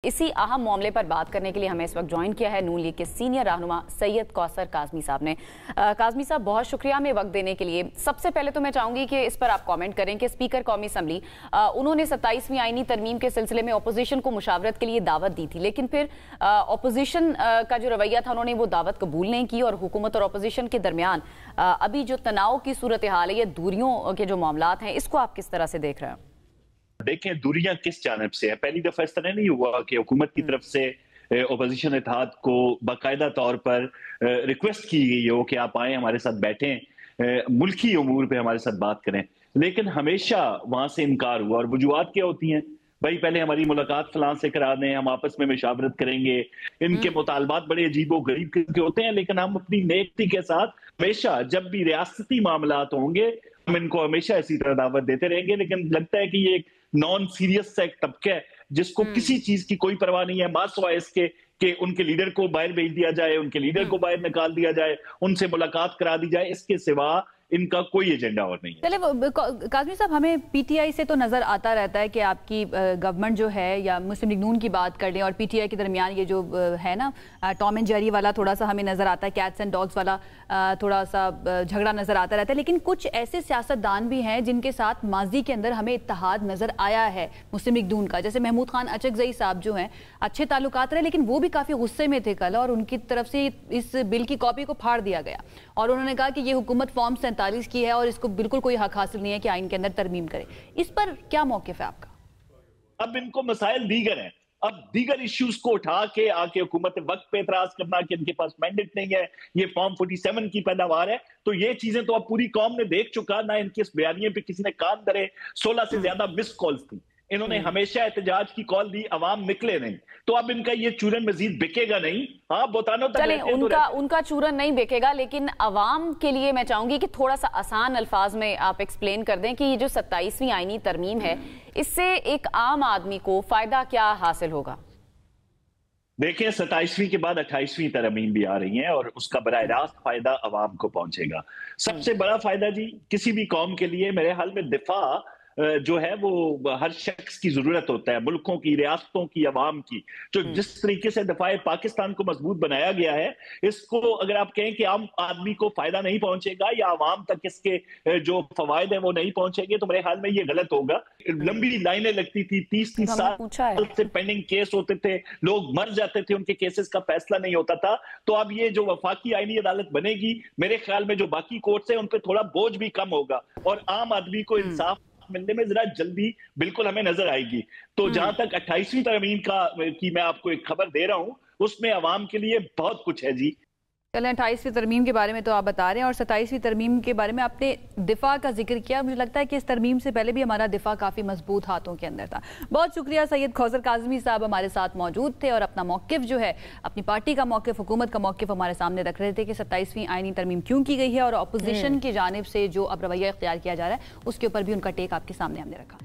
इसी अहम मामले पर बात करने के लिए हमें इस वक्त ज्वाइन किया है नून लीग के सीनियर रहनुमा सैयद कौसर काज़मी साहब ने। काज़मी साहब, बहुत शुक्रिया हमें वक्त देने के लिए। सबसे पहले तो मैं चाहूंगी कि इस पर आप कमेंट करें कि स्पीकर कौमी असम्बली उन्होंने 27वीं आईनी तरमीम के सिलसिले में अपोजिशन को मुशावरत के लिए दावत दी थी, लेकिन फिर अपोजिशन का जो रवैया था उन्होंने वो दावत कबूल नहीं की और हुकूमत और अपोजिशन के दरमियान अभी जो तनाव की सूरत हाल है, ये दूरियों के जो मामलात हैं, इसको आप किस तरह से देख रहे हैं? देखें, दूरियां किस जानिब से है। पहली दफा इस तरह नहीं हुआ कि हुकूमत की तरफ से ओपोजिशन इत्तेहाद को बाकायदा तौर पर रिक्वेस्ट की गई हो कि आप आए हमारे साथ बैठें, मुल्की उमूर पे हमारे साथ बात करें, लेकिन हमेशा वहां से इनकार हुआ। और वजूहात क्या होती हैं? भाई पहले हमारी मुलाकात फलां से करा दें, हम आपस में मशावरत करेंगे। इनके मुतालबात बड़े अजीबो गरीब के होते हैं, लेकिन हम अपनी नेकती के साथ हमेशा जब भी रियासती मामलात होंगे हम इनको हमेशा इसी तरह दावत देते रहेंगे। लेकिन लगता है कि ये एक नॉन सीरियस सा एक तबका है जिसको किसी चीज की कोई परवाह नहीं है, मासिवा इसके कि उनके लीडर को बाहर भेज दिया जाए, उनके लीडर को बाहर निकाल दिया जाए, उनसे मुलाकात करा दी जाए। इसके सिवा इनका कोई एजेंडा और नहीं है। चलिए काज़मी साहब, हमें पीटीआई से तो नजर आता रहता है कि आपकी गवर्नमेंट जो है, या मुस्लिम लीग नून की बात कर लें और पीटीआई के दरमियान ये जो है ना टॉम एंड जेरी वाला थोड़ा सा हमें नजर आता है, कैट्स एंड डॉग्स वाला थोड़ा सा झगड़ा नजर आता रहता है। लेकिन कुछ ऐसे सियासतदान भी हैं जिनके साथ माजी के अंदर हमें इत्तेहाद नजर आया है मुस्लिम लीग नून का, जैसे महमूद खान अचकजई साहब जो हैं, अच्छे ताल्लुकात रहे लेकिन वो भी काफी गुस्से में थे कल, और उनकी तरफ से इस बिल की कॉपी को फाड़ दिया गया और उन्होंने कहा कि ये हुकूमत फॉर्म 47 की है और इसको बिल्कुल कोई हक हासिल नहीं है कि आइन के अंदर तरमीम करे। इस पर क्या मौक़िफ़ है आपका? अब इनको मसाइल दीगर हैं। अब दीगर इश्यूज को उठा के आके हुकूमत वक्त पे एतराज करना कि इनके पास मैंडेट नहीं है, ये फॉर्म 47 की पैदावार है, तो ये चीजें तो अब पूरी कौम ने देख चुका ना। इनके इस बयानिए पे किसी ने कान धरे। 16 से ज्यादा मिस कॉल्स थी। इन्होंने हमेशा एहतजाज की कॉल दी, अवाम निकले नहीं, तो अब इनका ये चूरन मजीद बिकेगा नहीं। हाँ, बोतानों तक उनका चूरन नहीं बिकेगा, लेकिन अवाम के लिए मैं चाहूंगी कि थोड़ा सा आसान अल्फाज में आप एक्सप्लेन कर दें कि ये जो 27वीं आईनी तरमीम है, इससे एक आम आदमी को फायदा क्या हासिल होगा? देखिए, 27वीं के बाद 28वीं तरमीम भी आ रही है और उसका बराह रास्त फायदा अवाम को पहुंचेगा। सबसे बड़ा फायदा जी किसी भी कौम के लिए मेरे हाल में दिफा जो है वो हर शख्स की जरूरत होता है, मुल्कों की, रियासतों की, अवाम की। जो जिस तरीके से दफाए पाकिस्तान को मजबूत बनाया गया है, इसको अगर आप कहें कि आम आदमी को फायदा नहीं पहुंचेगा या अवाम तक इसके जो फवायद है वो नहीं पहुंचेंगे, तो मेरे ख्याल में ये गलत होगा। लंबी लाइनें लगती थी, 30-30 साल से पेंडिंग केस होते थे, लोग मर जाते थे, उनके केसेस का फैसला नहीं होता था। तो अब ये जो वफाकी आईनी अदालत बनेगी, मेरे ख्याल में जो बाकी कोर्ट्स हैं उन पर थोड़ा बोझ भी कम होगा और आम आदमी को इंसाफ मिलने में जरा जल्दी बिल्कुल हमें नजर आएगी। तो जहां तक 28वीं तरमीम की मैं आपको एक खबर दे रहा हूं, उसमें अवाम के लिए बहुत कुछ है जी। चलें, 28वीं तरमीम के बारे में तो आप बता रहे हैं और 27वीं तरमीम के बारे में आपने दिफा का जिक्र किया। मुझे लगता है कि इस तरमीम से पहले भी हमारा दिफा काफ़ी मजबूत हाथों के अंदर था। बहुत शुक्रिया सैयद कौसर काज़मी साहब हमारे साथ मौजूद थे और अपना मौक़िफ़ जो है, अपनी पार्टी का मौक़िफ़, हुकूमत का मौक़िफ़ हमारे सामने रख रहे थे कि 27वीं आईनी तरमीम क्यों की गई है और अपोजिशन की जानिब से जो अब रवैया इख्तियार किया जा रहा है उसके ऊपर भी उनका टेक आपके सामने हमने रखा।